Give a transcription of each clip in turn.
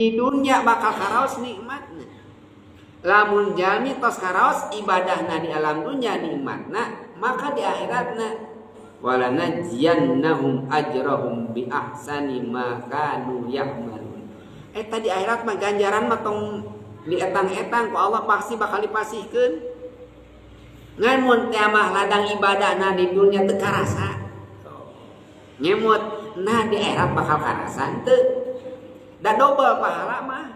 di dunia bakal karaos nikmatna. Lamun jalmi tos karaos ibadahna di alam dunia nikmatna, maka di akhiratna walanajiyannahum ajrahum bi ahsani ma kanu ya'malun. Eta di akhirat mah ganjaran mah tong di etang-etang ku Allah pasti bakal dipasihkeun. Ngan mun teh mah ladang ibadahna di dunia teu karasa. Nyemut nah di akhirat bakal karasa teu. Da double pahala mah.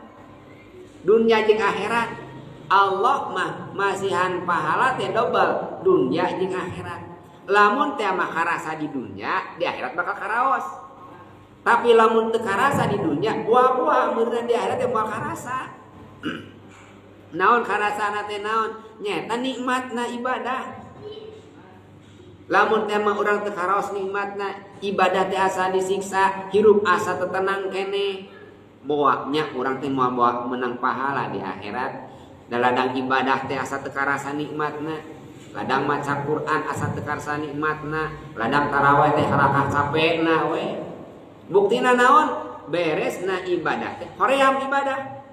Dunia jeung akhirat. Allah mah masihan pahala teh double dunia jeung akhirat. Lamun teh mah karasa di dunia, di akhirat bakal karaos. Tapi lamun teu karasa di dunia, buah-buah meureun di akhirat teh moal karasa. Naon karasana teh naon? Nyata nikmatna ibadah. Lamun teh mah urang teu karaos nikmatna, ibadah teh asa disiksa, hirup asa teu tenang keneh. Boaknya urang teh moal boak menang pahala di akhirat. Da ladang ibadah teh asa teu karasa nikmatna. Ladang maca Quran asa teu karasa nikmatna, ladang tarawih teh harakah capekna we. Buktina naon? Beresna ibadah teh hoream ibadah.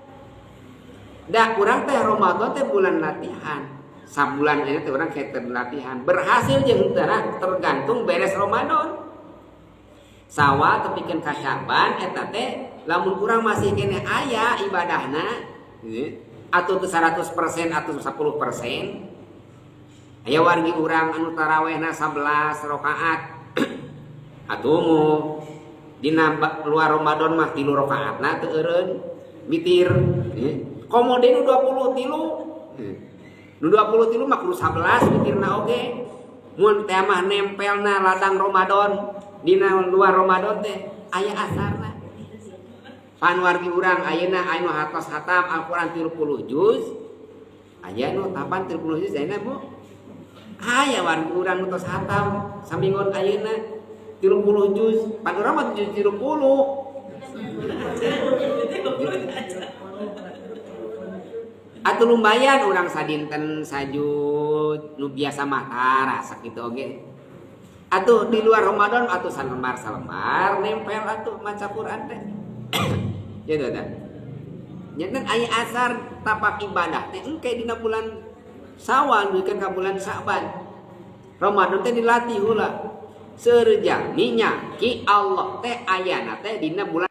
Da urang teh Ramadan teh bulan latihan. Sabulan aya teh urang keter latihan. Berhasil jeung teu tergantung beres Ramadan. Sawa tepikeun ka Syaban eta teh lamun urang masih kene aya ibadahna, atuh teu 100% atuh 10%. Aya wargi urang anu tarawehna 11 rakaat. Atuh mu dina luar Ramadan mah 3 rakaatna teu eureun mitir. Komode nu 23. Nu 23 mah kudu 11 mitirna oge. Mun teh mah nempelna ladang Ramadan dina luar Ramadan teh aya asarna. Pan wargi urang ayeuna anu hatos hatam Al-Qur'an 30 juz. Aya nu tapan 30 juz ayeuna Bu. Aya wargi urang nu tos hatam saminggon ayeuna 30 juz. Pan urang mah juz 30. Atuh lumbayan urang sadinten sajud nu biasa mah rasa kitu oge. Atuh di luar Ramadan atuh salembar nempel atuh maca Quran teh. Gitu tah. Nyeun aya asar tapak ibadah teh engke dina bulan Sawal dikeun ka bulan Sa'ban. Ramadan teh dilatih heula. Seureujang nya ki Allah teh ayana teh dina bulan